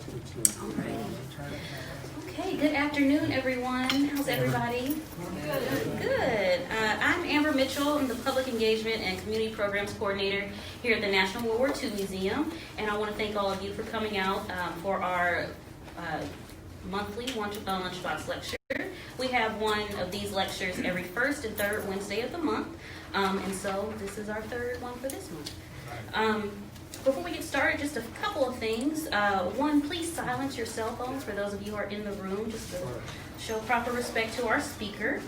Alright. Okay, good afternoon, everyone. How's everybody? Good. I'm Amber Mitchell. I'm the Public Engagement and Community Programs Coordinator here at the National World War II Museum. And I want to thank all of you for coming out for our monthly Lunchbox lecture. We have one of these lectures every first and third Wednesday of the month. And so this is our third one for this month. Before we get started, just a couple of things. One, please silence your cell phones for those of you who are in the room, just to show proper respect to our speaker.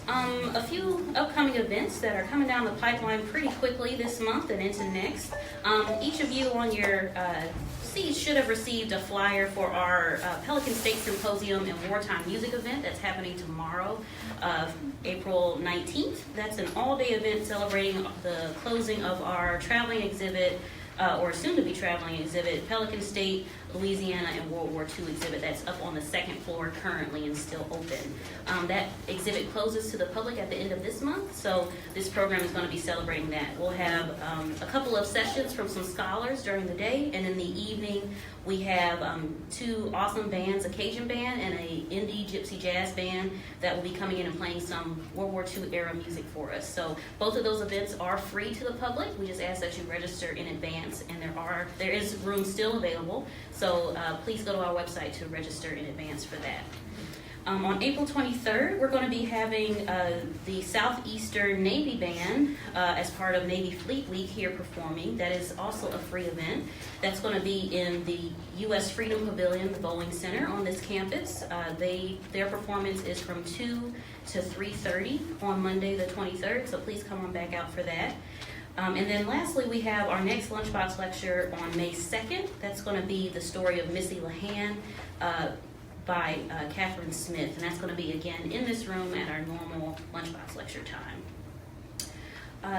A few upcoming events that are coming down the pipeline pretty quickly this month and into next. Each of you on your seats should have received a flyer for our Pelican State Symposium and Wartime Music event that's happening tomorrow, April 19th. That's an all-day event celebrating the closing of our traveling exhibit, or soon-to-be traveling exhibit, Pelican State, Louisiana, and World War II exhibit that's up on the second floor currently and still open. That exhibit closes to the public at the end of this month, so this program is going to be celebrating that. We'll have a couple of sessions from some scholars during the day, and in the evening we have two awesome bands, a Cajun band and a indie gypsy jazz band that will be coming in and playing some World War II era music for us. So both of those events are free to the public. We just ask that you register in advance, and there is room still available. So please go to our website to register in advance for that. On April 23rd, we're going to be having the Southeastern Navy Band as part of Navy Fleet Week here performing. That is also a free event. That's going to be in the U.S. Freedom Pavilion, the Bowling Center on this campus. Their performance is from 2 to 3:30 on Monday the 23rd, so please come on back out for that. And then lastly, we have our next Lunchbox lecture on May 2nd. That's going to be the story of Missy LeHan by Catherine Smith. And that's going to be, again, in this room at our normal Lunchbox lecture time.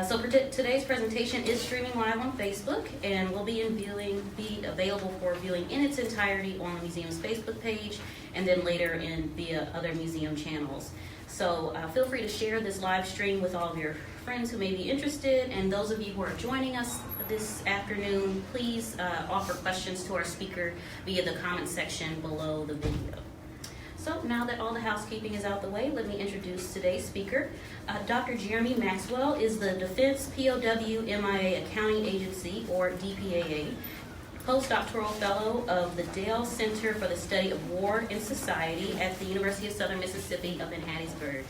So today's presentation is streaming live on Facebook and will be available for viewing in its entirety on the museum's Facebook page and then later via other museum channels. So feel free to share this live stream with all of your friends who may be interested, and those of you who are joining us this afternoon, please offer questions to our speaker via the comment section below the video. So now that all the housekeeping is out the way, let me introduce today's speaker. Dr. Jeremy Maxwell is the Defense POW MIA Accounting Agency, or DPAA, postdoctoral fellow of the Dale Center for the Study of War and Society at the University of Southern Mississippi up in Hattiesburg.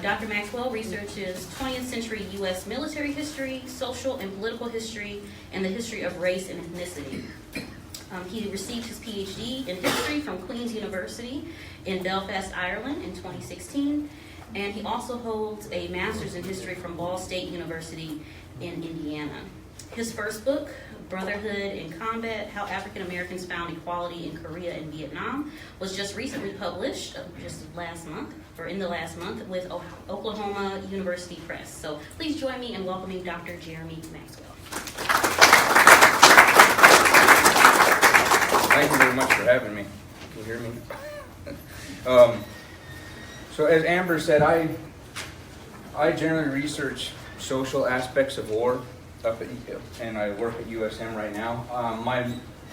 Dr. Maxwell researches 20th century U.S. military history, social and political history, and the history of race and ethnicity. He received his PhD in history from Queen's University in Belfast, Ireland in 2016, and he also holds a master's in history from Ball State University in Indiana. His first book, Brotherhood in Combat, How African Americans Found Equality in Korea and Vietnam, was just recently published, in the last month with Oklahoma University Press. So please join me in welcoming Dr. Jeremy Maxwell. Thank you very much for having me. Can you hear me? So as Amber said, I generally research social aspects of war and I work at USM right now. My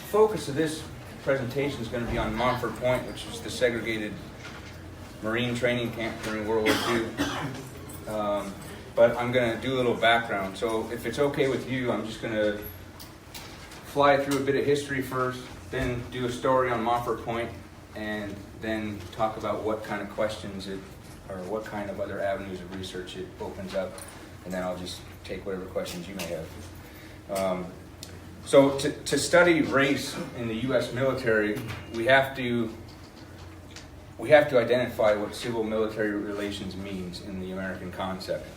focus of this presentation is going to be on Montford Point, which is the segregated Marine training camp during World War II. But I'm going to do a little background. So if it's okay with you, I'm just going to fly through a bit of history first, then do a story on Montford Point, and then talk about what kind of questions or what kind of other avenues of research it opens up, and then I'll just take whatever questions you may have. So to study race in the U.S. military, we have to identify what civil-military relations means in the American concept.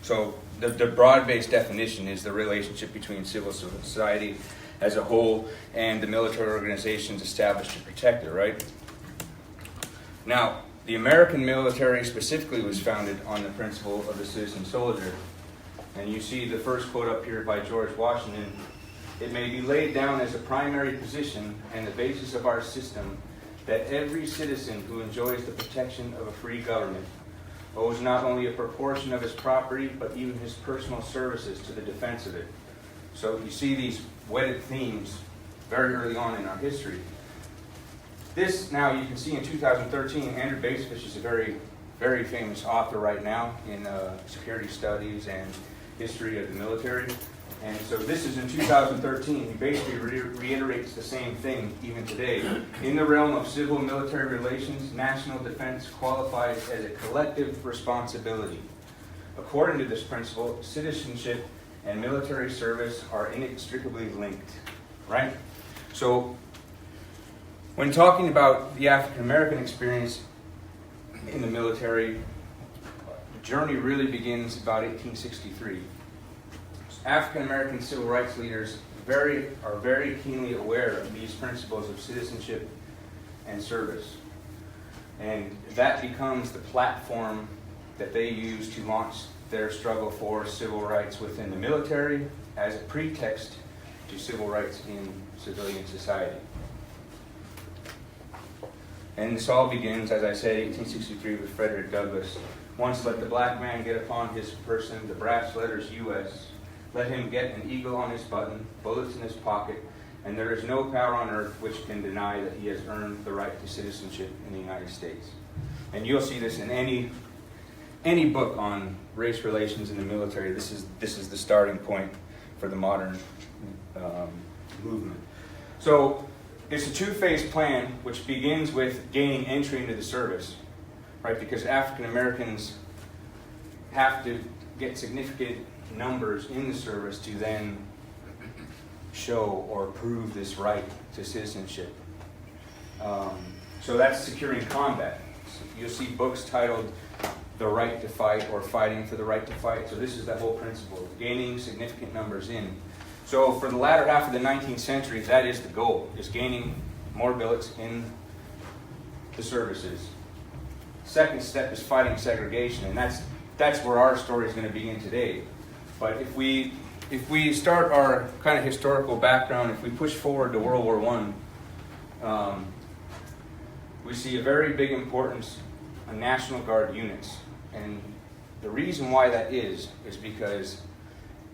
So the broad-based definition is the relationship between civil society as a whole and the military organizations established to protect it, right? Now, the American military specifically was founded on the principle of the citizen soldier. And you see the first quote up here by George Washington: "It may be laid down as a primary position and the basis of our system that every citizen who enjoys the protection of a free government owes not only a proportion of his property, but even his personal services to the defense of it." So you see these wedded themes very early on in our history. this now you can see in 2013, Andrew Basefish is a very, very famous author right now in security studies and history of the military. And so this is in 2013. He basically reiterates the same thing even today. In the realm of civil and military relations, national defense qualifies as a collective responsibility. According to this principle, citizenship and military service are inextricably linked, right? So when talking about the African American experience in the military, the journey really begins about 1863. African American civil rights leaders are very keenly aware of these principles of citizenship and service. And that becomes the platform that they use to launch their struggle for civil rights within the military as a pretext to civil rights in civilian society. And this all begins, as I said, 1863 with Frederick Douglass. Once let the black man get upon his person the brass letters U.S., let him get an eagle on his button, bullets in his pocket, and there is no power on earth which can deny that he has earned the right to citizenship in the United States. And you'll see this in any book on race relations in the military. This is the starting point for the modern movement. So it's a two-phase plan which begins with gaining entry into the service, right? Because African Americans have to get significant numbers in the service to then show or prove this right to citizenship. So that's securing combat. So you'll see books titled The Right to Fight or Fighting for the Right to Fight. So this is the whole principle, gaining significant numbers in. So for the latter half of the 19th century, that is the goal, is gaining more billets in the services. Second step is fighting segregation, and that's where our story is going to begin today. But if we start our kind of historical background, if we push forward to World War I, we see a very big importance on National Guard units. And the reason why that is because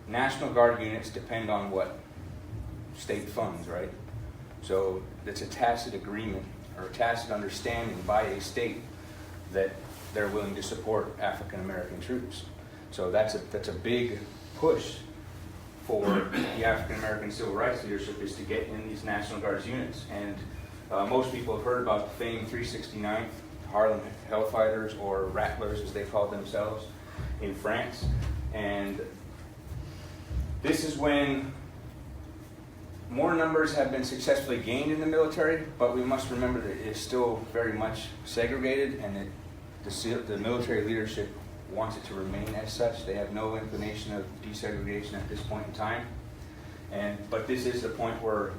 National Guard units depend on what? State funds, right? So it's a tacit agreement or a tacit understanding by a state that they're willing to support African American troops. So that's a big push for the African American civil rights leadership, is to get in these National Guards units. And most people have heard about the famed 369th Harlem Hellfighters, or Rattlers as they called themselves, in France. And this is when more numbers have been successfully gained in the military, but we must remember that it is still very much segregated, and that the military leadership wants it to remain as such. They have no inclination of desegregation at this point in time. But this is the point where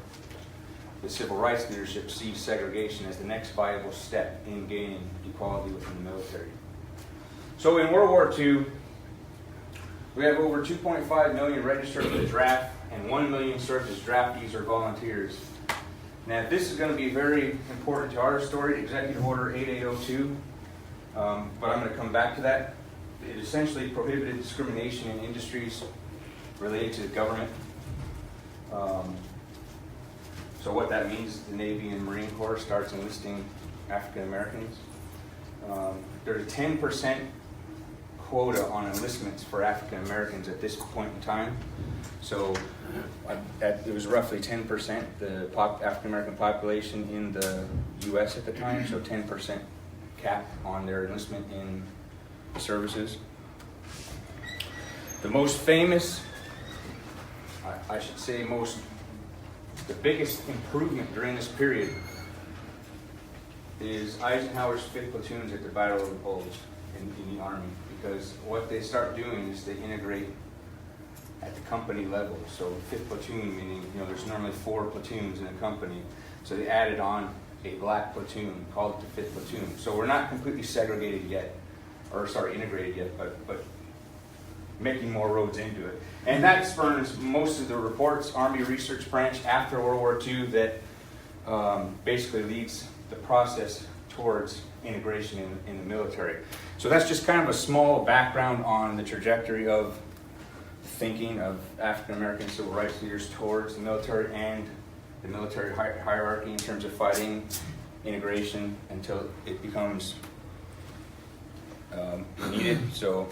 the civil rights leadership sees segregation as the next viable step in gaining equality within the military. So in World War II, we have over 2.5 million registered for the draft, and 1 million served as draftees or volunteers. Now, this is going to be very important to our story, Executive Order 8802, but I'm going to come back to that. It essentially prohibited discrimination in industries related to the government. So what that means is the Navy and Marine Corps starts enlisting African Americans. There's a 10% quota on enlistments for African Americans at this point in time. So it was roughly 10%, the African American population in the U.S. at the time, so 10% cap on their enlistment in services. The most famous, I should say the biggest improvement during this period is Eisenhower's 5th platoons at the Battle of the Bulge in the Army, because what they start doing is they integrate at the company level. So 5th platoon, meaning there's normally 4 platoons in a company, so they added on a black platoon, called it the 5th platoon. So we're not completely segregated yet, integrated yet, but making more roads into it. And that spurns most of the reports, Army Research Branch after World War II, that basically leads the process towards integration in the military. So that's just kind of a small background on the trajectory of thinking of African American civil rights leaders towards the military and the military hierarchy in terms of fighting integration until it becomes needed. So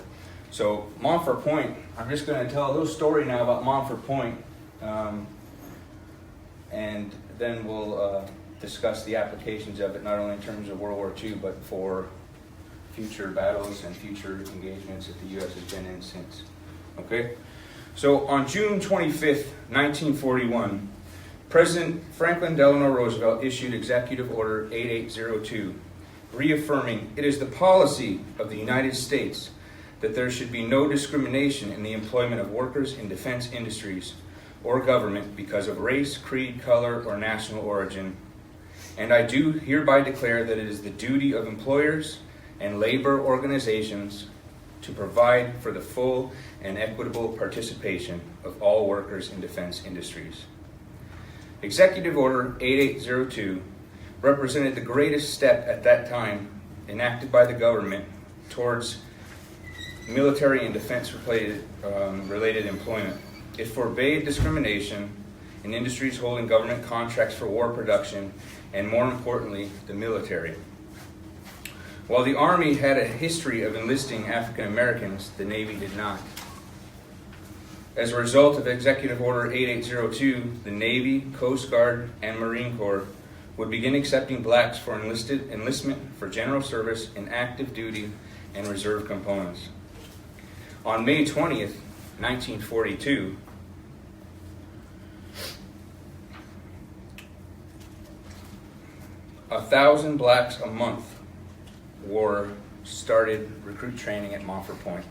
Montford Point, I'm just going to tell a little story now about Montford Point, and then we'll discuss the applications of it, not only in terms of World War II, but for future battles and future engagements that the U.S. has been in since. Okay? So on June 25th, 1941, President Franklin Delano Roosevelt issued Executive Order 8802, reaffirming it is the policy of the United States that there should be no discrimination in the employment of workers in defense industries or government because of race, creed, color, or national origin. And I do hereby declare that it is the duty of employers and labor organizations to provide for the full and equitable participation of all workers in defense industries. Executive Order 8802 represented the greatest step at that time enacted by the government towards military and defense-related employment. It forbade discrimination in industries holding government contracts for war production, and more importantly, the military. While the Army had a history of enlisting African Americans, the Navy did not. As a result of Executive Order 8802, the Navy, Coast Guard, and Marine Corps would begin accepting blacks for enlistment for general service in active duty and reserve components. On May 20th, 1942, a 1,000 blacks a month started recruit training at Montford Point.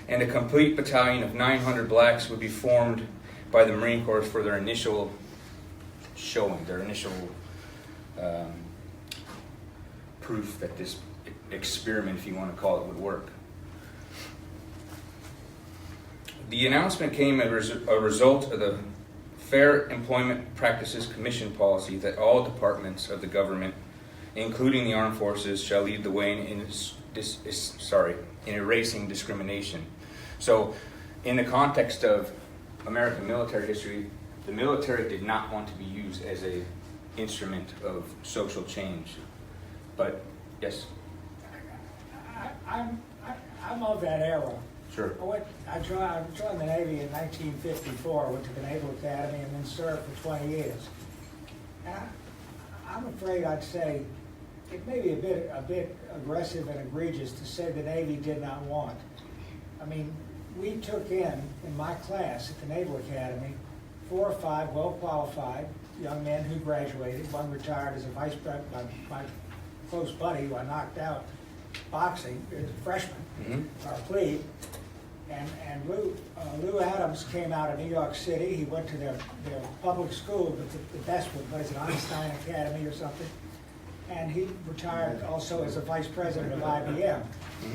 And a complete battalion of 900 blacks would be formed by the Marine Corps for their initial showing, their initial proof that this experiment, if you want to call it, would work. The announcement came as a result of the Fair Employment Practices Commission policy that all departments of the government, including the armed forces, shall lead the way in erasing discrimination. So, in the context of American military history, the military did not want to be used as an instrument of social change. But, yes? I'm of that era. Sure. I joined the Navy in 1954, went to the Naval Academy, and then served for 20 years. And I'm afraid I'd say it may be a bit aggressive and egregious to say the Navy did not want. I mean, we took in my class at the Naval Academy 4 or 5 well-qualified young men who graduated. One retired as a vice president, my close buddy who I knocked out boxing, as a freshman, or a plebe. And Lou Adams came out of New York City. He went to their public school, but the best one, what is it, Einstein Academy or something? And he retired also as a vice president of IBM.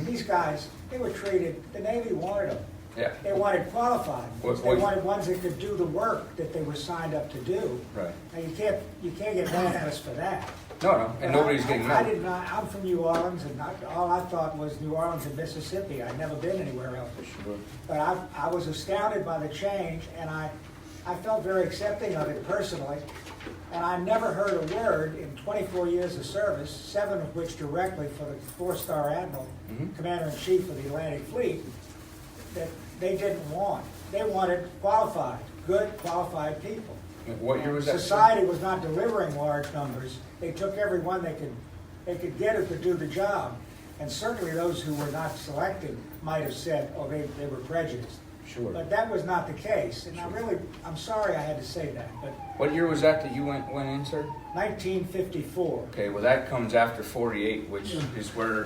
These guys, they were treated, the Navy wanted them. Yeah. They wanted qualified ones. They wanted ones that could do the work that they were signed up to do. Right. Now you can't get mad at us for that. No, and nobody's getting mad. I did not. I'm from New Orleans, and all I thought was New Orleans and Mississippi. I'd never been anywhere else. Sure. But I was astounded by the change, and I felt very accepting of it personally. And I never heard a word in 24 years of service, 7 of which directly for the 4-star Admiral, Commander-in-Chief of the Atlantic Fleet, that they didn't want. They wanted qualified, good, qualified people. What year was that? Society was not delivering large numbers. They took everyone they could get who could do the job. And certainly those who were not selected might have said, oh, they were prejudiced. Sure. But that was not the case. And I'm sorry I had to say that. But What year was that you went in, sir? 1954. Okay, well that comes after 48, which is where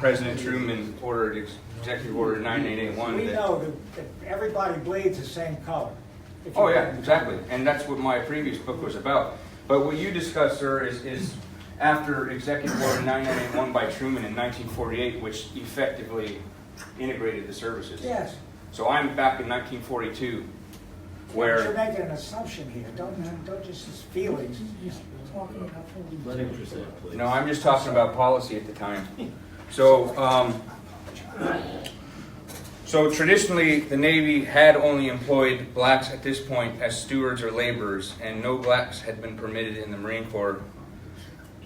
President Truman ordered Executive Order 9881. We know that everybody bleeds the same color. Oh yeah, exactly. And that's what my previous book was about. But what you discussed, sir, is after Executive Order 9981 by Truman in 1948, which effectively integrated the services. Yes. So I'm back in 1942, where... You're making an assumption here. Don't just feelings. Let him present, please. No, I'm just talking about policy at the time. So, so traditionally, the Navy had only employed blacks at this point as stewards or laborers, and no blacks had been permitted in the Marine Corps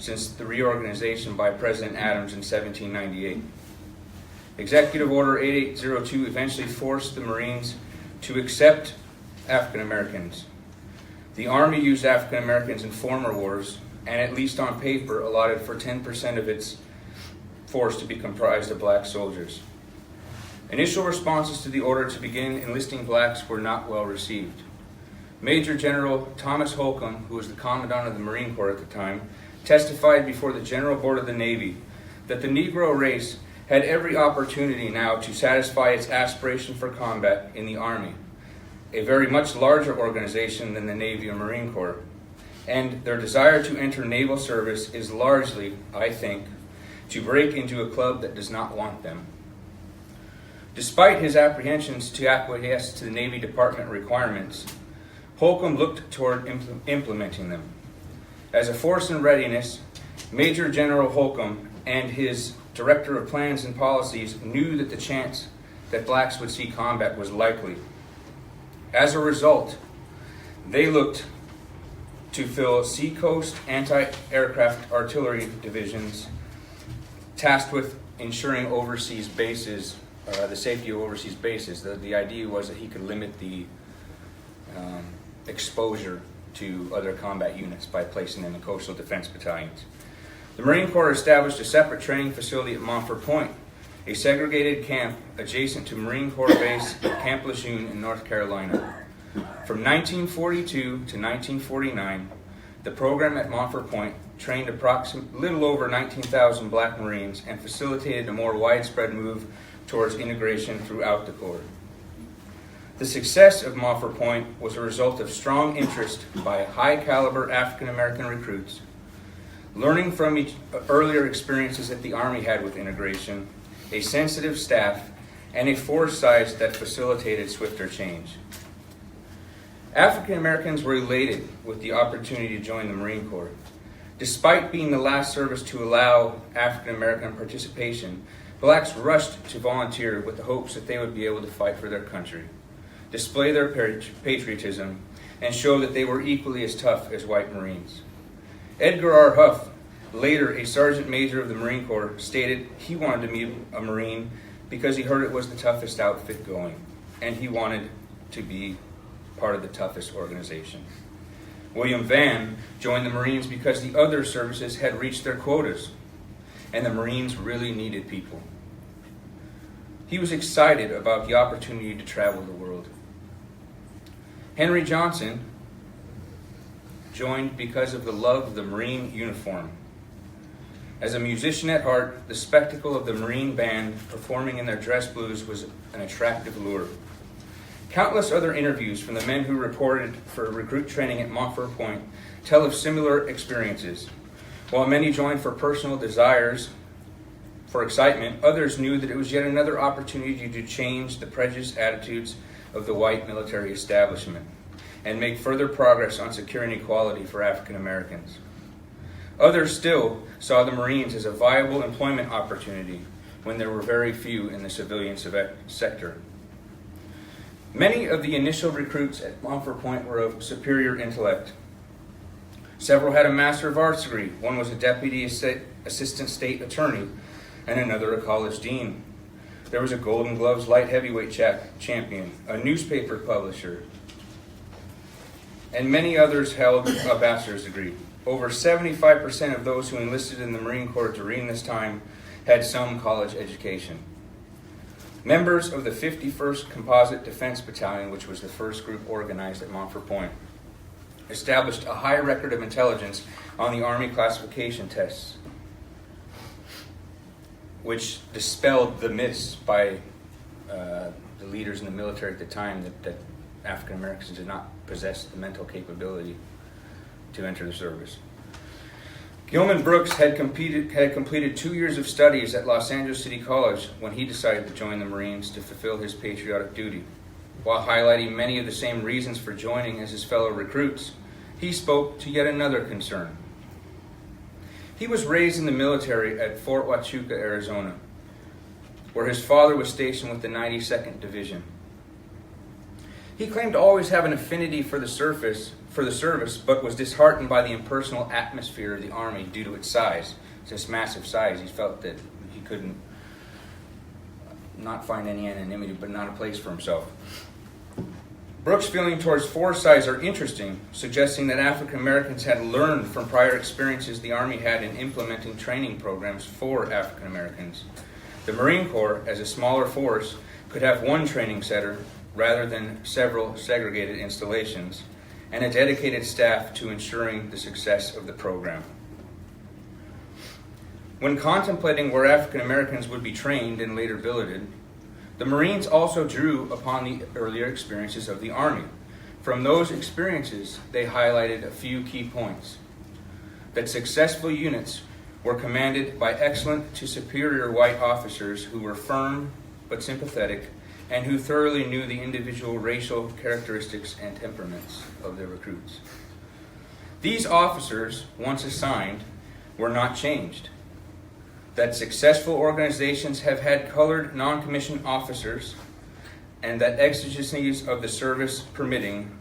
since the reorganization by President Adams in 1798. Executive Order 8802 eventually forced the Marines to accept African Americans. The Army used African Americans in former wars, and at least on paper allotted for 10% of its force to be comprised of black soldiers. Initial responses to the order to begin enlisting blacks were not well received. Major General Thomas Holcomb, who was the Commandant of the Marine Corps at the time, testified before the General Board of the Navy that the Negro race had every opportunity now to satisfy its aspiration for combat in the Army, a very much larger organization than the Navy or Marine Corps, and their desire to enter naval service is largely, I think, to break into a club that does not want them. Despite his apprehensions to acquiesce to the Navy Department requirements, Holcomb looked toward implementing them. As a force in readiness, Major General Holcomb and his Director of Plans and Policies knew that the chance that blacks would see combat was likely. As a result, they looked to fill Seacoast anti-aircraft artillery divisions tasked with ensuring overseas bases, the safety of overseas bases. The idea was that he could limit the exposure to other combat units by placing them in coastal defense battalions. The Marine Corps established a separate training facility at Montford Point, a segregated camp adjacent to Marine Corps Base Camp Lejeune in North Carolina. From 1942 to 1949, the program at Montford Point trained little over 19,000 black Marines and facilitated a more widespread move towards integration throughout the Corps. The success of Montford Point was a result of strong interest by high-caliber African-American recruits, learning from earlier experiences that the Army had with integration, a sensitive staff, and a force size that facilitated swifter change. African Americans were elated with the opportunity to join the Marine Corps. Despite being the last service to allow African American participation, blacks rushed to volunteer with the hopes that they would be able to fight for their country, display their patriotism, and show that they were equally as tough as white Marines. Edgar R. Huff, later a sergeant major of the Marine Corps, stated he wanted to be a Marine because he heard it was the toughest outfit going, and he wanted to be part of the toughest organization. William Vann joined the Marines because the other services had reached their quotas, and the Marines really needed people. He was excited about the opportunity to travel the world. Henry Johnson joined because of the love of the Marine uniform. As a musician at heart, the spectacle of the Marine band performing in their dress blues was an attractive lure. Countless other interviews from the men who reported for recruit training at Montford Point tell of similar experiences. While many joined for personal desires, for excitement, others knew that it was yet another opportunity to change the prejudiced attitudes of the white military establishment and make further progress on securing equality for African Americans. Others still saw the Marines as a viable employment opportunity when there were very few in the civilian sector. Many of the initial recruits at Montford Point were of superior intellect. Several had a Master of Arts degree. One was a deputy assistant state attorney, and another a college dean. There was a Golden Gloves light heavyweight champion, a newspaper publisher, and many others held a bachelor's degree. Over 75% of those who enlisted in the Marine Corps during this time had some college education. Members of the 51st Composite Defense Battalion, which was the first group organized at Montford Point, established a high record of intelligence on the Army classification tests, which dispelled the myths by the leaders in the military at the time that African Americans did not possess the mental capability to enter the service. Gilman Brooks had completed 2 years of studies at Los Angeles City College when he decided to join the Marines to fulfill his patriotic duty. While highlighting many of the same reasons for joining as his fellow recruits, he spoke to yet another concern. He was raised in the military at Fort Huachuca, Arizona, where his father was stationed with the 92nd Division. He claimed to always have an affinity for the service, but was disheartened by the impersonal atmosphere of the Army due to its size. It's its massive size. He felt that he couldn't not find any anonymity, but not a place for himself. Brooks' feeling towards force size are interesting, suggesting that African Americans had learned from prior experiences the Army had in implementing training programs for African Americans. The Marine Corps, as a smaller force, could have one training center rather than several segregated installations, and a dedicated staff to ensuring the success of the program. When contemplating where African Americans would be trained and later billeted, the Marines also drew upon the earlier experiences of the Army. From those experiences, they highlighted a few key points. That successful units were commanded by excellent to superior white officers who were firm but sympathetic and who thoroughly knew the individual racial characteristics and temperaments of their recruits. These officers, once assigned, were not changed. That successful organizations have had colored non-commissioned officers, and that exigencies of the service permitting,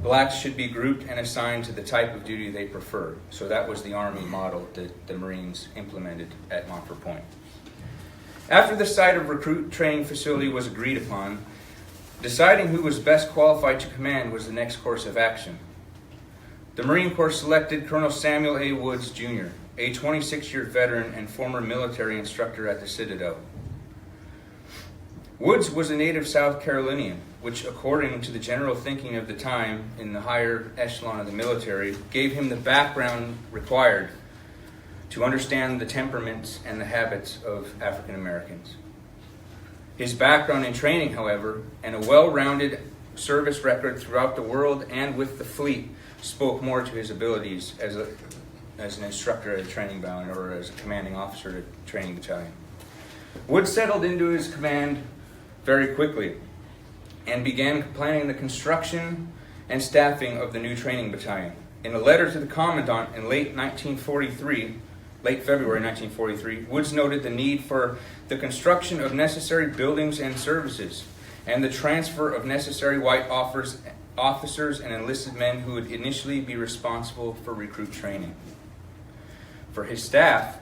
blacks should be grouped and assigned to the type of duty they prefer. So that was the Army model that the Marines implemented at Montford Point. After the site of recruit training facility was agreed upon, deciding who was best qualified to command was the next course of action. The Marine Corps selected Colonel Samuel A. Woods, Jr., a 26-year veteran and former military instructor at the Citadel. Woods was a native South Carolinian, which, according to the general thinking of the time in the higher echelon of the military, gave him the background required to understand the temperaments and the habits of African Americans. His background in training, however, and a well-rounded service record throughout the world and with the fleet spoke more to his abilities as an instructor at a training battalion or as a commanding officer at a training battalion. Wood settled into his command very quickly and began planning the construction and staffing of the new training battalion. In a letter to the commandant in late February 1943, Woods noted the need for the construction of necessary buildings and services and the transfer of necessary white officers and enlisted men who would initially be responsible for recruit training. For his staff,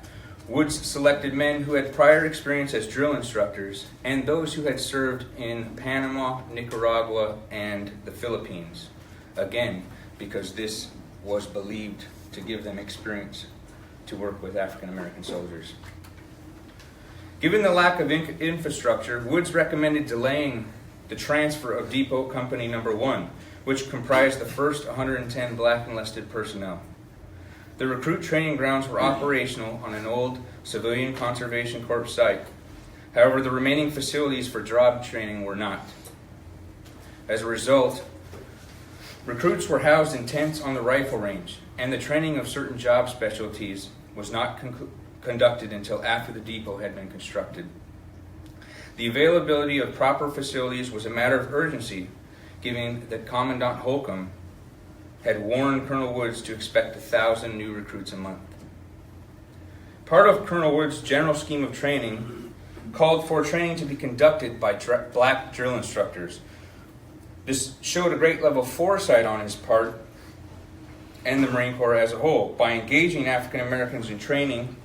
Woods selected men who had prior experience as drill instructors and those who had served in Panama, Nicaragua, and the Philippines. Again, because this was believed to give them experience to work with African American soldiers. Given the lack of infrastructure, Woods recommended delaying the transfer of Depot Company No. 1, which comprised the first 110 black enlisted personnel. The recruit training grounds were operational on an old Civilian Conservation Corps site. However, the remaining facilities for job training were not. As a result, recruits were housed in tents on the rifle range, and the training of certain job specialties was not conducted until after the depot had been constructed. The availability of proper facilities was a matter of urgency, given that Commandant Holcomb had warned Colonel Woods to expect 1,000 new recruits a month. Part of Colonel Woods' general scheme of training called for training to be conducted by black drill instructors. This showed a great level of foresight on his part and the Marine Corps as a whole. By engaging African Americans in training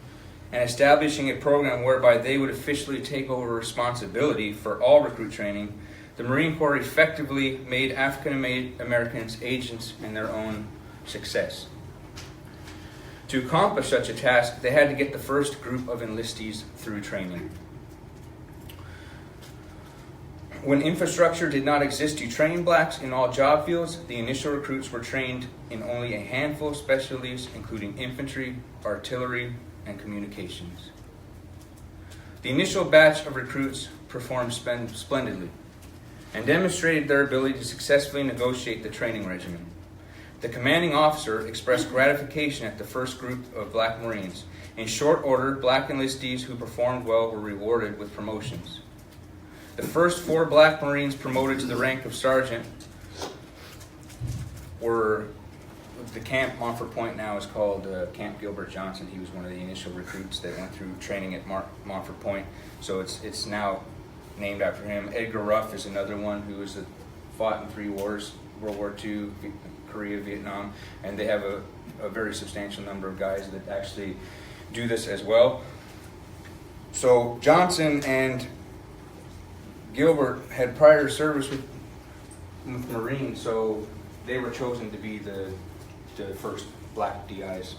and establishing a program whereby they would officially take over responsibility for all recruit training, the Marine Corps effectively made African Americans agents in their own success. To accomplish such a task, they had to get the first group of enlistees through training. When infrastructure did not exist to train blacks in all job fields, the initial recruits were trained in only a handful of specialties, including infantry, artillery, and communications. The initial batch of recruits performed splendidly and demonstrated their ability to successfully negotiate the training regimen. The commanding officer expressed gratification at the first group of black Marines. In short order, black enlistees who performed well were rewarded with promotions. The first 4 black Marines promoted to the rank of sergeant were the camp. Montford Point now is called Camp Gilbert Johnson. He was one of the initial recruits that went through training at Montford Point, so it's now named after him. Edgar Ruff is another one who was the fought in 3 wars, World War II, Korea, Vietnam, and they have a very substantial number of guys that actually do this as well. So Johnson and Gilbert had prior service with Marines, so they were chosen to be the first black DIs,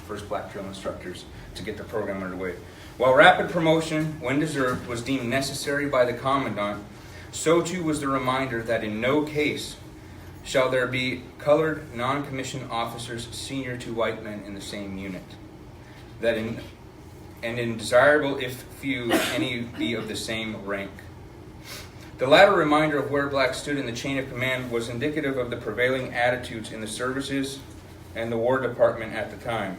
first black drill instructors to get the program underway. While rapid promotion, when deserved, was deemed necessary by the commandant, so too was the reminder that in no case shall there be colored non-commissioned officers senior to white men in the same unit. That in desirable, if few, any be of the same rank. The latter reminder of where blacks stood in the chain of command was indicative of the prevailing attitudes in the services and the War Department at the time.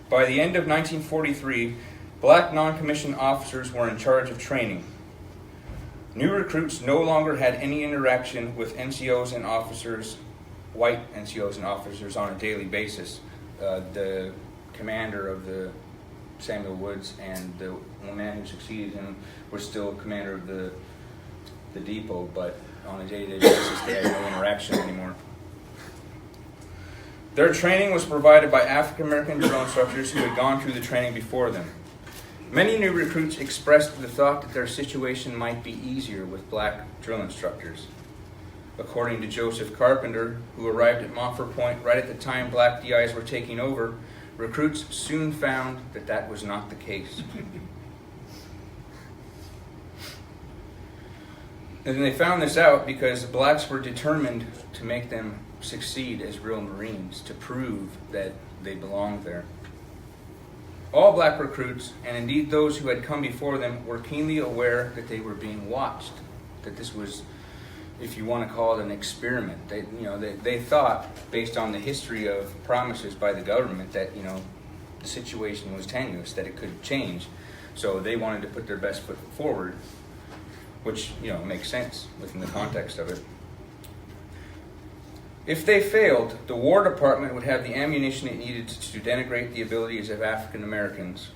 By the end of 1943, black non-commissioned officers were in charge of training. New recruits no longer had any interaction with NCOs and officers, white NCOs and officers, on a daily basis. The commander of the Samuel Woods and the man who succeeded him was still commander of the depot, but on a day-to-day basis they had no interaction anymore. Their training was provided by African American drill instructors who had gone through the training before them. Many new recruits expressed the thought that their situation might be easier with black drill instructors. According to Joseph Carpenter, who arrived at Montford Point right at the time black DIs were taking over, recruits soon found that that was not the case. And they found this out because blacks were determined to make them succeed as real Marines, to prove that they belonged there. All black recruits, and indeed those who had come before them, were keenly aware that they were being watched, that this was, if you want to call it, an experiment. They thought, based on the history of promises by the government, that the situation was tenuous, that it could change. So they wanted to put their best foot forward, which makes sense within the context of it. If they failed, the War Department would have the ammunition it needed to denigrate the abilities of African Americans.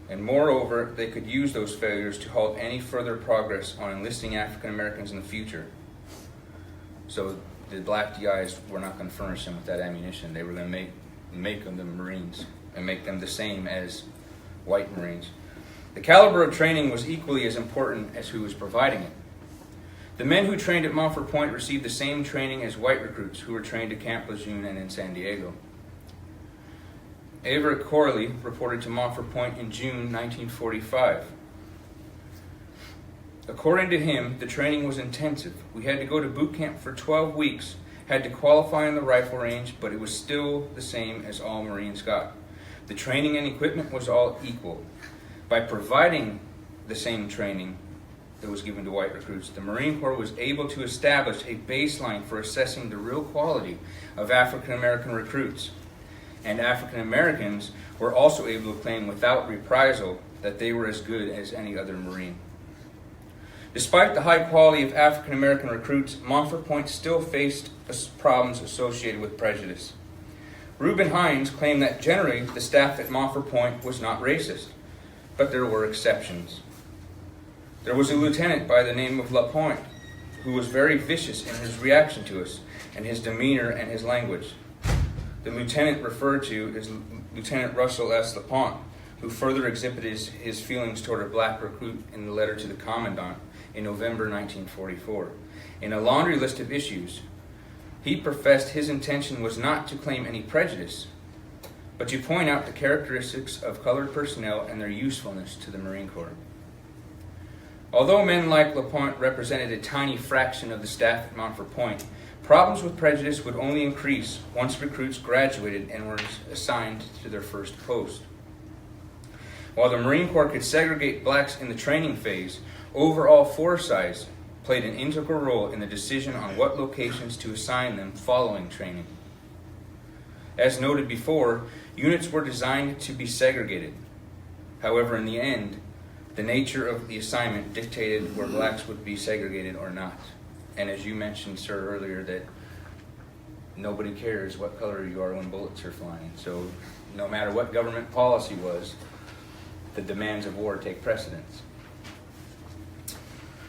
And moreover, they could use those failures to halt any further progress on enlisting African Americans in the future. So the black DIs were not going to furnish them with that ammunition. They were going to make them the Marines and make them the same as white Marines. The caliber of training was equally as important as who was providing it. The men who trained at Montford Point received the same training as white recruits who were trained at Camp Lejeune and in San Diego. Everett Corley reported to Montford Point in June 1945. According to him, the training was intensive. We had to go to boot camp for 12 weeks, had to qualify in the rifle range, but it was still the same as all Marines got. The training and equipment was all equal. By providing the same training that was given to white recruits, the Marine Corps was able to establish a baseline for assessing the real quality of African American recruits. And African Americans were also able to claim without reprisal that they were as good as any other Marine. Despite the high quality of African American recruits, Montford Point still faced problems associated with prejudice. Reuben Hines claimed that generally the staff at Montford Point was not racist, but there were exceptions. There was a lieutenant by the name of LaPointe who was very vicious in his reaction to us and his demeanor and his language. The lieutenant referred to is Lieutenant Russell S. LaPointe, who further exhibited his feelings toward a black recruit in the letter to the commandant in November 1944. In a laundry list of issues, he professed his intention was not to claim any prejudice, but to point out the characteristics of colored personnel and their usefulness to the Marine Corps. Although men like LaPointe represented a tiny fraction of the staff at Montford Point, problems with prejudice would only increase once recruits graduated and were assigned to their first post. While the Marine Corps could segregate blacks in the training phase, overall force size played an integral role in the decision on what locations to assign them following training. As noted before, units were designed to be segregated. However, in the end, the nature of the assignment dictated where blacks would be segregated or not. And as you mentioned, sir, earlier, that nobody cares what color you are when bullets are flying. So no matter what government policy was, the demands of war take precedence.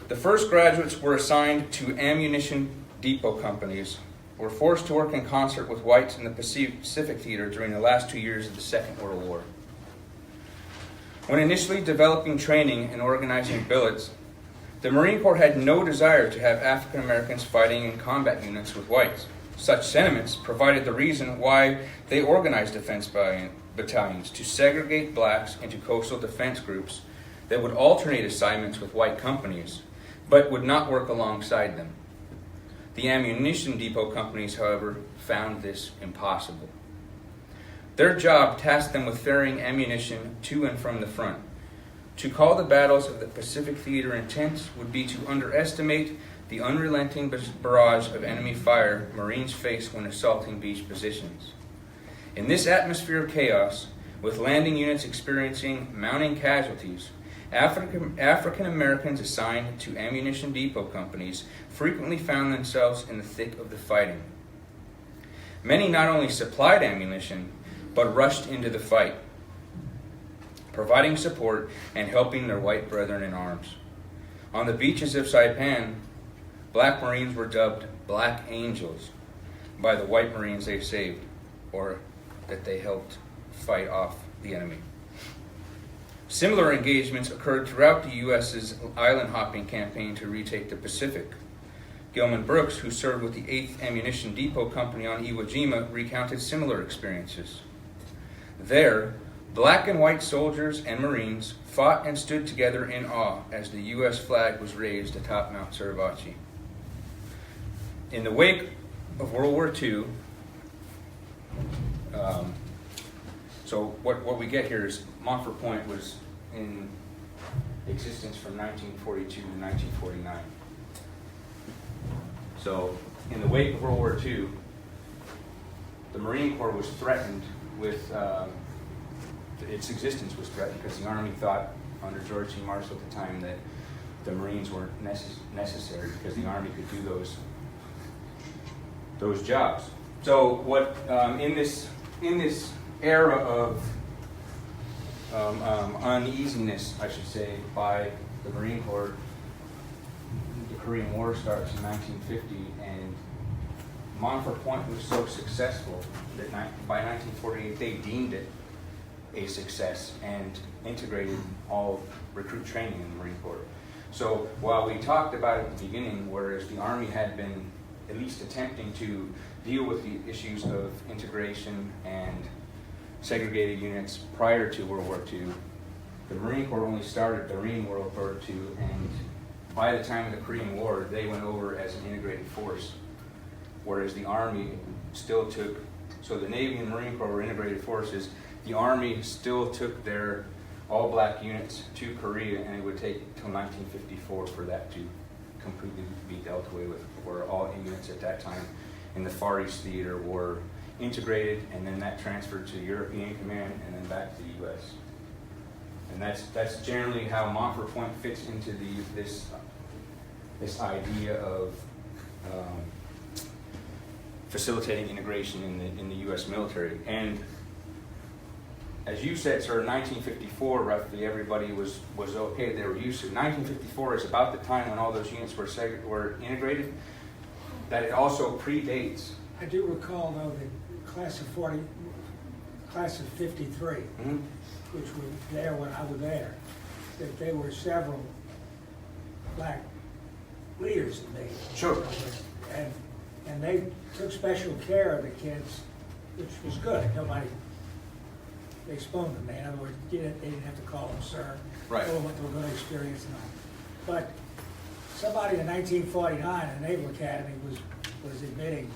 The first graduates were assigned to ammunition depot companies, were forced to work in concert with whites in the Pacific Theater during the last 2 years of the Second World War. When initially developing training and organizing billets, the Marine Corps had no desire to have African Americans fighting in combat units with whites. Such sentiments provided the reason why they organized defense battalions to segregate blacks into coastal defense groups that would alternate assignments with white companies, but would not work alongside them. The ammunition depot companies, however, found this impossible. Their job tasked them with ferrying ammunition to and from the front. To call the battles of the Pacific Theater intense would be to underestimate the unrelenting barrage of enemy fire Marines face when assaulting beach positions. In this atmosphere of chaos, with landing units experiencing mounting casualties, African Americans assigned to ammunition depot companies frequently found themselves in the thick of the fighting. Many not only supplied ammunition, but rushed into the fight, providing support and helping their white brethren in arms. On the beaches of Saipan, black Marines were dubbed Black Angels by the white Marines they saved, or that they helped fight off the enemy. Similar engagements occurred throughout the U.S.'s island hopping campaign to retake the Pacific. Gilman Brooks, who served with the 8th Ammunition Depot Company on Iowa Jima, recounted similar experiences. There, black and white soldiers and Marines fought and stood together in awe as the U.S. flag was raised atop Mount Suribachi. In the wake of World War II, so what we get here is Montford Point was in existence from 1942 to 1949. So in the wake of World War II, the Marine Corps was threatened with, its existence was threatened because the Army thought under George C. Marshall at the time that the Marines weren't necessary because the Army could do those jobs. So what in this era of uneasiness, I should say, by the Marine Corps, the Korean War starts in 1950, and Montford Point was so successful that by 1948 they deemed it a success and integrated all recruit training in the Marine Corps. So while we talked about it at the beginning, whereas the Army had been at least attempting to deal with the issues of integration and segregated units prior to World War II, the Marine Corps only started during World War II, and by the time of the Korean War, they went over as an integrated force, whereas the Army still took, so the Navy and Marine Corps were integrated forces, the Army still took their all-black units to Korea, and it would take until 1954 for that to completely be dealt away with, where all units at that time in the Far East Theater were integrated, and then that transferred to European Command and then back to the U.S. And that's generally how Montford Point fits into this idea of facilitating integration in the U.S. military. And as you said, sir, 1954, roughly everybody was okay. They were used to. 1954 is about the time when all those units were integrated. That it also predates. I do recall, though, the class of 53, which were there when I was there, that there were several black leaders in the Sure. And they took special care of the kids, which was good. They spooned them. In other words, they didn't have to call them sir. Right. Told them what they were going to experience and all. But somebody in 1949 in the Naval Academy was admitting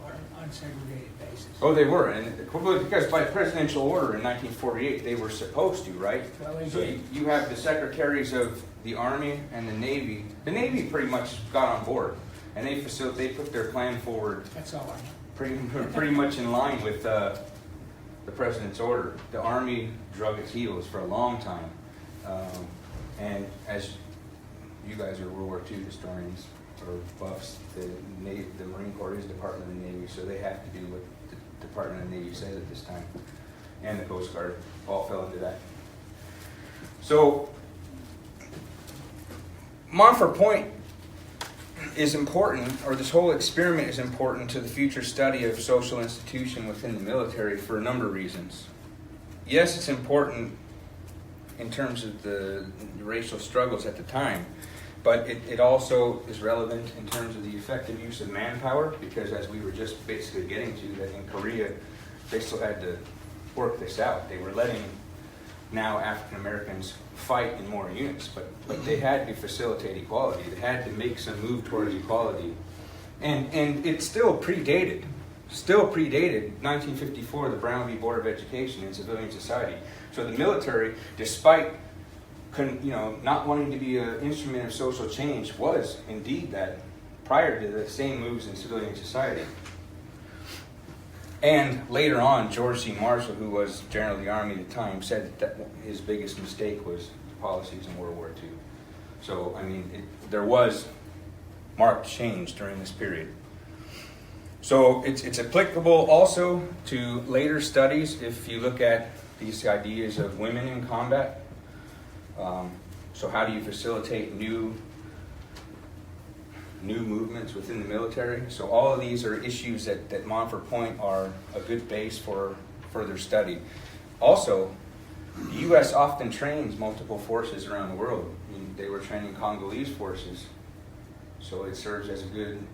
on an unsegregated basis. Oh, they were, and because by presidential order in 1948, they were supposed to, right? Well, they so did. you have the secretaries of the Army and the Navy. The Navy pretty much got on board, and they put their plan forward. That's all I know. Pretty much in line with the president's order. The Army drug its heels for a long time, and as you guys are World War II historians or buffs, the Marine Corps is Department of the Navy, so they have to do what the Department of the Navy says at this time, and the Coast Guard all fell into that. So Montford Point is important, or this whole experiment is important to the future study of social institution within the military for a number of reasons. Yes, it's important in terms of the racial struggles at the time, but it also is relevant in terms of the effective use of manpower, because as we were just basically getting to, that in Korea, they still had to work this out. They were letting now African Americans fight in more units, but they had to facilitate equality. They had to make some move towards equality. And it still predated 1954, the Brown v. Board of Education in civilian society. So the military, despite not wanting to be an instrument of social change, was indeed that prior to the same moves in civilian society. And later on, George C. Marshall, who was General of the Army at the time, said that his biggest mistake was the policies in World War II. So, I mean, there was marked change during this period. So it's applicable also to later studies if you look at these ideas of women in combat. So how do you facilitate new movements within the military? So all of these are issues that Montford Point are a good base for further study. Also, the U.S. often trains multiple forces around the world. I mean, they were training Congolese forces, so it serves as a good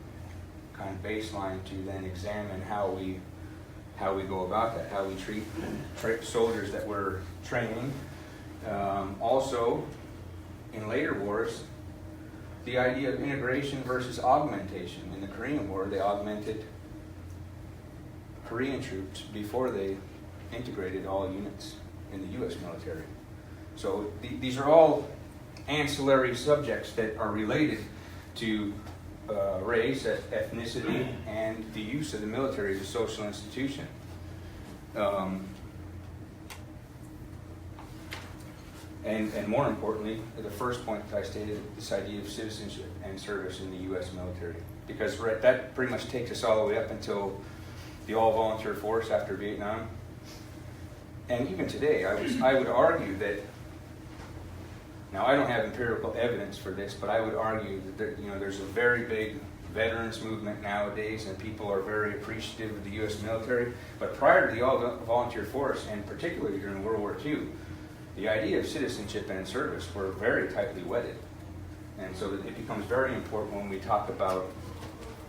kind of baseline to then examine how we go about that, how we treat soldiers that we're training. Also, in later wars, the idea of integration versus augmentation. In the Korean War, they augmented Korean troops before they integrated all units in the U.S. military. So these are all ancillary subjects that are related to race, ethnicity, and the use of the military as a social institution. And more importantly, the first point that I stated, this idea of citizenship and service in the U.S. military. Because that pretty much takes us all the way up until the all-volunteer force after Vietnam. And even today, I would argue that, now I don't have empirical evidence for this, but I would argue that there's a very big veterans movement nowadays, and people are very appreciative of the U.S. military. But prior to the all-volunteer force, and particularly during World War II, the idea of citizenship and service were very tightly wedded. And so it becomes very important when we talk about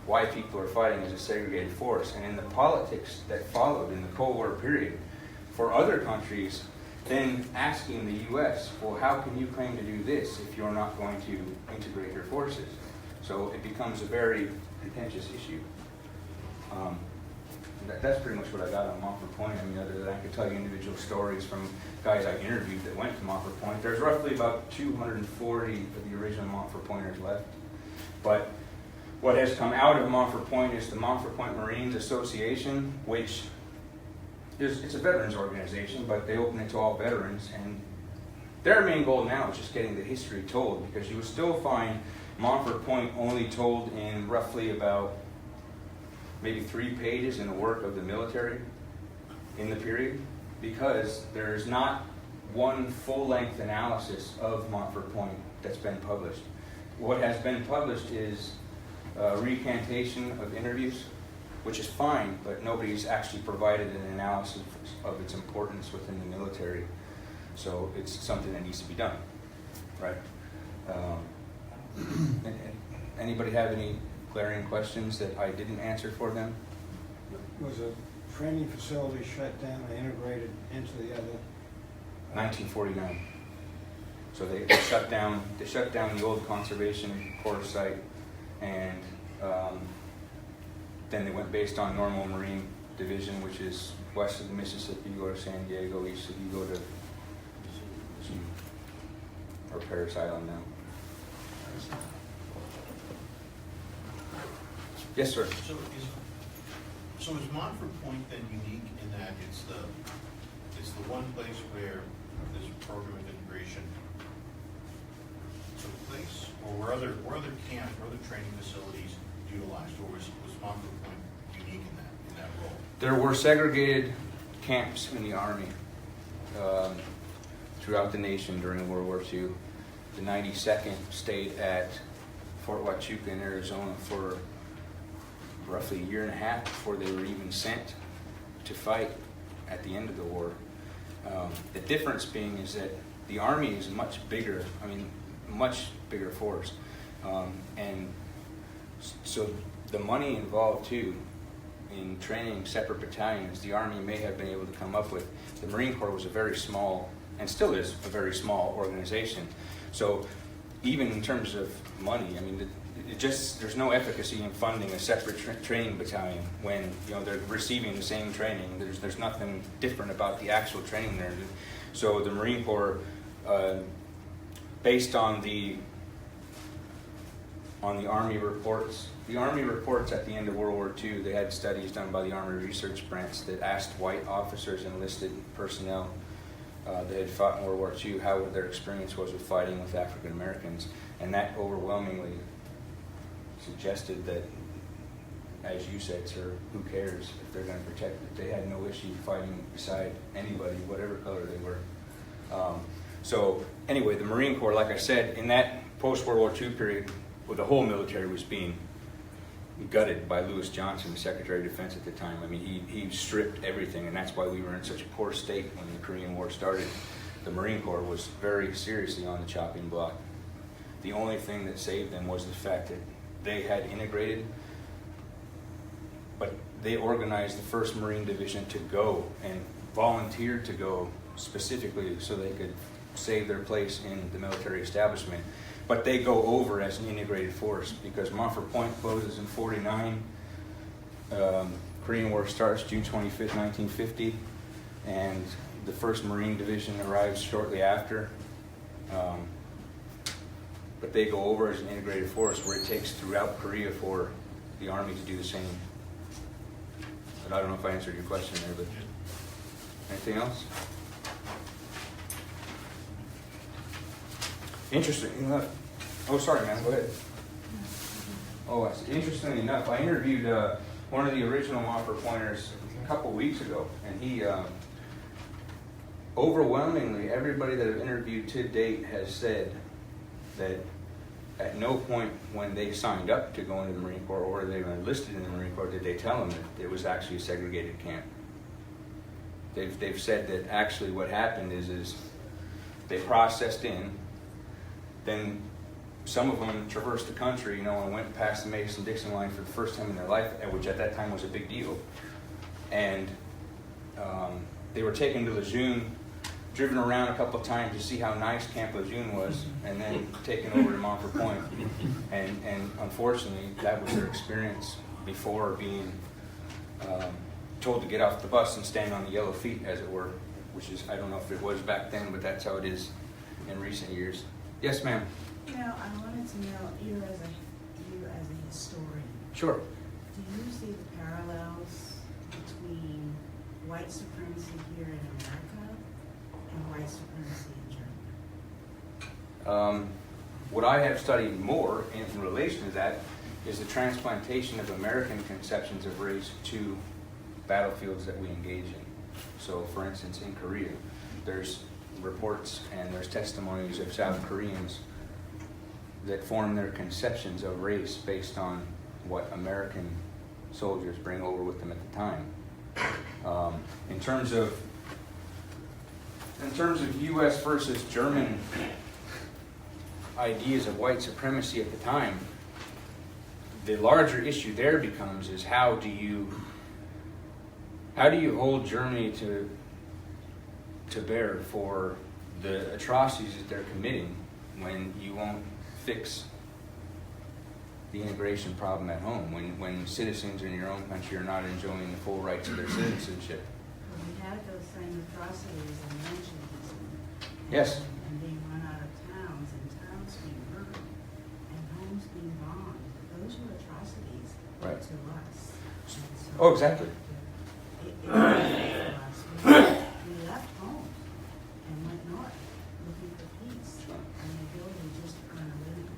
why people are fighting as a segregated force. And in the politics that followed in the Cold War period, for other countries, then asking the U.S., well, how can you claim to do this if you're not going to integrate your forces? So it becomes a very contentious issue. That's pretty much what I got on Montford Point. I mean, other than I could tell you individual stories from guys I interviewed that went to Montford Point. There's roughly about 240 of the original Montford Pointers left. But what has come out of Montford Point is the Montford Point Marines Association, which it's a veterans organization, but they open it to all veterans. And their main goal now is just getting the history told, because you will still find Montford Point only told in roughly about maybe 3 pages in the work of the military in the period, because there's not one full-length analysis of Montford Point that's been published. What has been published is a recantation of interviews, which is fine, but nobody's actually provided an analysis of its importance within the military. So it's something that needs to be done, right? Anybody have any glaring questions that I didn't answer for them? Was a training facility shut down and integrated into the other? 1949. So they shut down the old conservation corps site, and then they went based on normal Marine Division, which is west of the Mississippi. You go to San Diego, east of you go to or Parris Island now. Yes, sir. So is Montford Point then unique in that it's the one place where this program of integration took place, or were other camps, or other training facilities utilized, or was Montford Point unique in that role? There were segregated camps in the Army throughout the nation during World War II. the 92nd stayed at Fort Huachuca in Arizona for roughly a year and a half before they were even sent to fight at the end of the war. The difference being is that the Army is much bigger, much bigger force. And so the money involved too in training separate battalions, the Army may have been able to come up with. The Marine Corps was a very small, and still is a very small organization. So even in terms of money, there's no efficacy in funding a separate training battalion when they're receiving the same training. There's nothing different about the actual training there. So the Marine Corps, based on the Army reports, at the end of World War II, they had studies done by the Army Research Branch that asked white officers and enlisted personnel that had fought in World War II how their experience was with fighting with African Americans, and that overwhelmingly suggested that, as you said, sir, who cares if they're going to protect it? They had no issue fighting beside anybody, whatever color they were. So anyway, the Marine Corps, like I said, in that post-World War II period, the whole military was being gutted by Lewis Johnson, the Secretary of Defense at the time. He stripped everything, and that's why we were in such a poor state when the Korean War started. The Marine Corps was very seriously on the chopping block. The only thing that saved them was the fact that they had integrated, but they organized the 1st Marine Division to go and volunteered to go specifically so they could save their place in the military establishment. But they go over as an integrated force because Montford Point closes in '49. Korean War starts June 25th, 1950, and the 1st Marine Division arrives shortly after. But they go over as an integrated force where it takes throughout Korea for the Army to do the same. But I don't know if I answered your question there, but anything else? Interesting enough. Oh, sorry, man. Go ahead. Oh, interestingly enough, I interviewed one of the original Montford Pointers a couple weeks ago, and he overwhelmingly, everybody that I've interviewed to date has said that at no point when they signed up to go into the Marine Corps or they were enlisted in the Marine Corps did they tell them that it was actually a segregated camp. They've said that actually what happened is they processed in. Then some of them traversed the country, and went past the Mason-Dixon line for the first time in their life, which at that time was a big deal. And they were taken to Lejeune, driven around a couple of times to see how nice Camp Lejeune was, and then taken over to Montford Point. And unfortunately, that was their experience before being told to get off the bus and stand on the yellow feet, as it were, which is, I don't know if it was back then, but that's how it is in recent years. Yes, ma'am. I wanted to know, you as a historian. Sure. Do you see the parallels between white supremacy here in America and white supremacy in Germany? What I have studied more in relation to that is the transplantation of American conceptions of race to battlefields that we engage in. So, for instance, in Korea, there's reports and there's testimonies of South Koreans that form their conceptions of race based on what American soldiers bring over with them at the time. In terms of U.S. versus German ideas of white supremacy at the time, the larger issue there becomes is how do you hold Germany to bear for the atrocities that they're committing when you won't fix the integration problem at home, when citizens in your own country are not enjoying the full rights of their citizenship. Well, we had those same atrocities in mentioned. Yes. And being run out of towns, and towns being burned, and homes being bombed. Those were atrocities Right. to us. And so Oh, exactly. It was for us. We left home and went north looking for peace and the ability just to earn a living.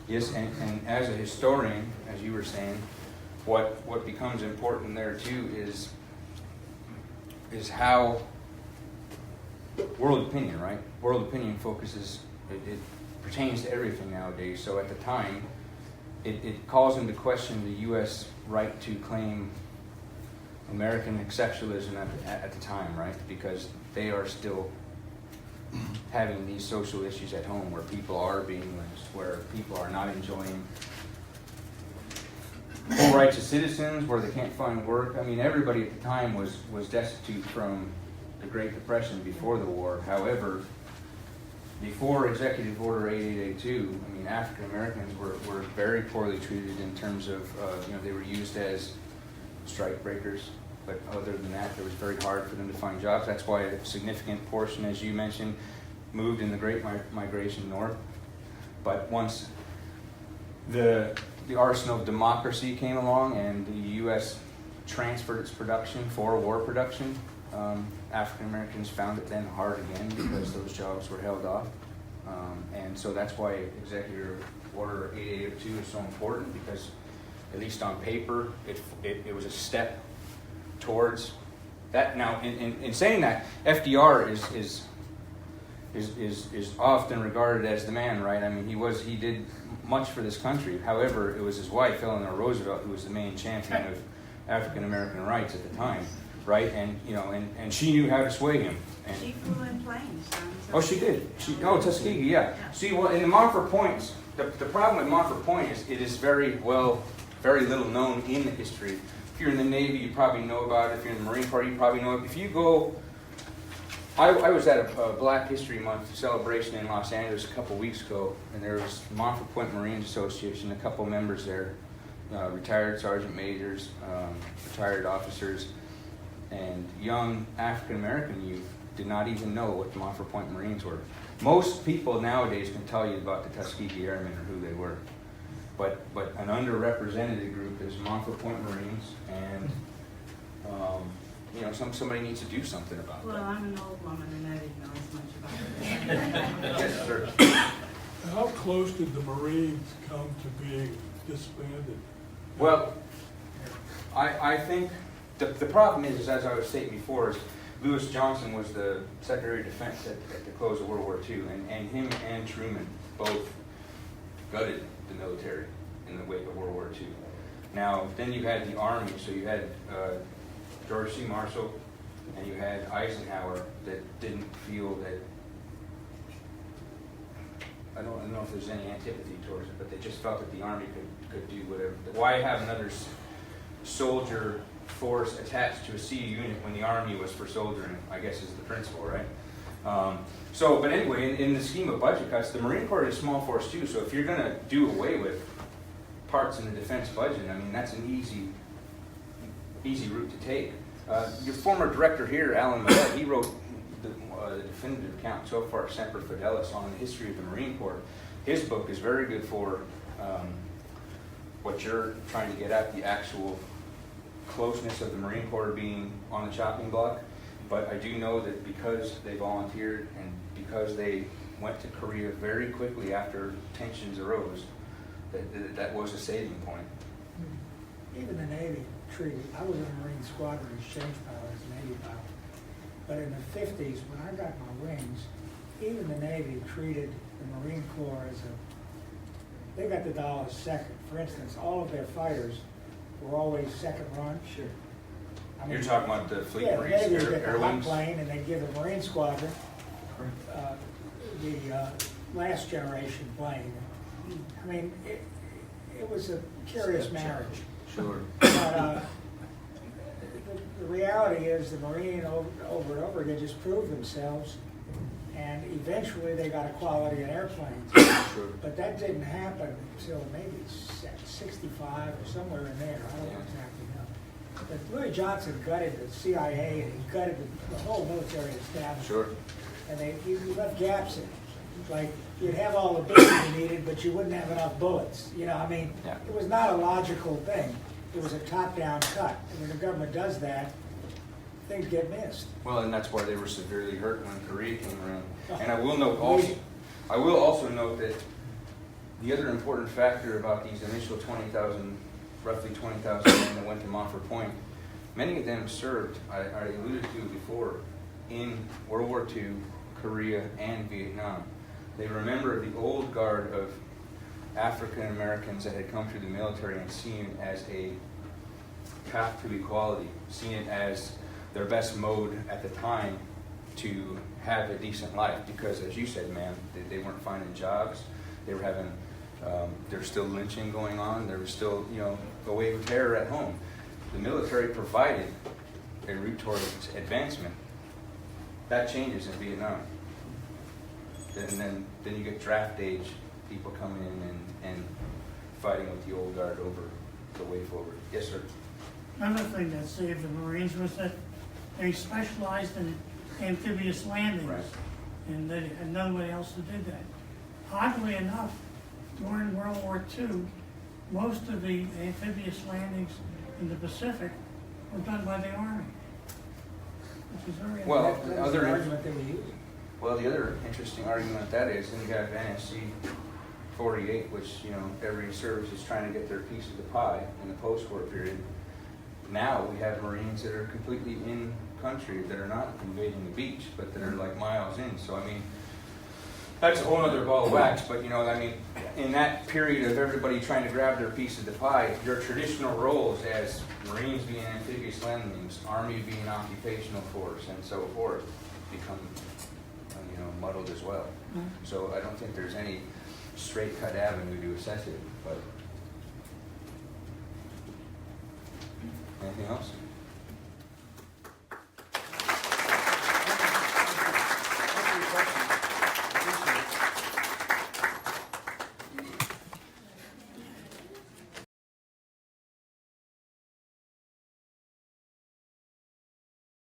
Yes, and as a historian, as you were saying, what becomes important there too is how world opinion, right? World opinion focuses, pertains to everything nowadays. So at the time, it calls into question the U.S. right to claim American exceptionalism at the time, right? Because they are still having these social issues at home where people are being lynched, where people are not enjoying full rights as citizens, where they can't find work. I mean, everybody at the time was destitute from the Great Depression before the war. However, before Executive Order 8882, I mean, African Americans were very poorly treated in terms of, they were used as strike breakers. But other than that, it was very hard for them to find jobs. That's why a significant portion, as you mentioned, moved in the Great Migration north. But once the arsenal of democracy came along and the U.S. transferred its production for war production, African Americans found it then hard again because those jobs were held off. And so that's why Executive Order 8882 is so important, because at least on paper, it was a step towards that. Now, in saying that, FDR is often regarded as the man, right? I mean, he did much for this country. However, it was his wife, Eleanor Roosevelt, who was the main champion of African American rights at the time, right? And and she knew how to sway him. And She flew in planes. oh, she did. Tuskegee, yeah. See, well, in the Montford Point, the problem with Montford Point is it is very little known in the history. If you're in the Navy, you probably know about it. If you're in the Marine Corps, you probably know it. If you go, I was at a Black History Month celebration in Los Angeles a couple weeks ago, and there was Montford Point Marines Association, a couple members there, retired sergeant majors, retired officers, and young African American youth did not even know what the Montford Point Marines were. Most people nowadays can tell you about the Tuskegee Airmen or who they were. But an underrepresented group is Montford Point Marines, and somebody needs to do something about Well, that. I'm an old woman and I didn't know as much about it. Yes, sir. How close did the Marines come to being disbanded? Well, I think the problem is, as I was stating before, is Lewis Johnson was the Secretary of Defense at the close of World War II, and him and Truman both gutted the military in the wake of World War II. Now, then you had the Army, so you had George C. Marshall, and you had Eisenhower that didn't feel that, I don't know if there's any antipathy towards it, but they just felt that the Army could do whatever. Why have another soldier force attached to a sea unit when the Army was for soldiering, I guess is the principle, right? But anyway, in the scheme of budget cuts, the Marine Corps is a small force too, so if you're going to do away with parts in the defense budget, I mean, that's an easy route to take. Your former director here, Alan Millett, he wrote the definitive account so far, Semper Fidelis, on the history of the Marine Corps. His book is very good for what you're trying to get at, the actual closeness of the Marine Corps being on the chopping block. But I do know that because they volunteered and because they went to Korea very quickly after tensions arose, that was a saving point. Even the Navy treated, I was in a Marine squadron exchange pilot as a Navy pilot. But in the 50s, when I got my wings, even the Navy treated the Marine Corps as they got the dollar second. For instance, all of their fighters were always second run. Sure. I mean, You're talking about the Fleet yeah, Marines, the Navy would get the Air hot Wings? plane, and they'd give the Marine squadron the last generation plane. I mean, it was a curious marriage. Sure. But the reality is the Marine over and over again just proved themselves, and eventually they got equality in airplanes. Sure. But that didn't happen until maybe 65 or somewhere in there. I don't exactly know. But Louis Johnson gutted the CIA and he gutted the whole military establishment. Sure. And he left gaps in it. Like, you'd have all the bits you needed, but you wouldn't have enough bullets. I mean, Yeah. It was not a logical thing. It was a top-down cut. And when the government does that, things get missed. Well, and that's why they were severely hurt when Korea came around. And I will also note that the other important factor about these initial roughly 20,000 men that went to Montford Point, many of them served, I alluded to before, in World War II, Korea, and Vietnam. They remember the old guard of African Americans that had come through the military and seen it as a path to equality, seen it as their best mode at the time to have a decent life. Because, as you said, man, they weren't finding jobs. They were having, there was still lynching going on. There was still, a wave of terror at home. The military provided a route towards advancement. That changes in Vietnam. And then you get draft age people coming in and fighting with the old guard over the way forward. Yes, sir. Another thing that saved the Marines was that they specialized in amphibious landings. Right. And they had nobody else who did that. Oddly enough, during World War II, most of the amphibious landings in the Pacific were done by the Army, which is very Well, That was the argument they were using. Well, the other interesting argument with that is, then you have NSC 48, which, every service is trying to get their piece of the pie in the post-war period. Now we have Marines that are completely in country, that are not invading the beach, but that are like miles in. So, I mean, that's a whole other ball of wax, but, in that period of everybody trying to grab their piece of the pie, your traditional roles as Marines being amphibious landings, Army being occupational force, and so forth, become muddled as well. So I don't think there's any straight cut avenue to assess it. But anything else?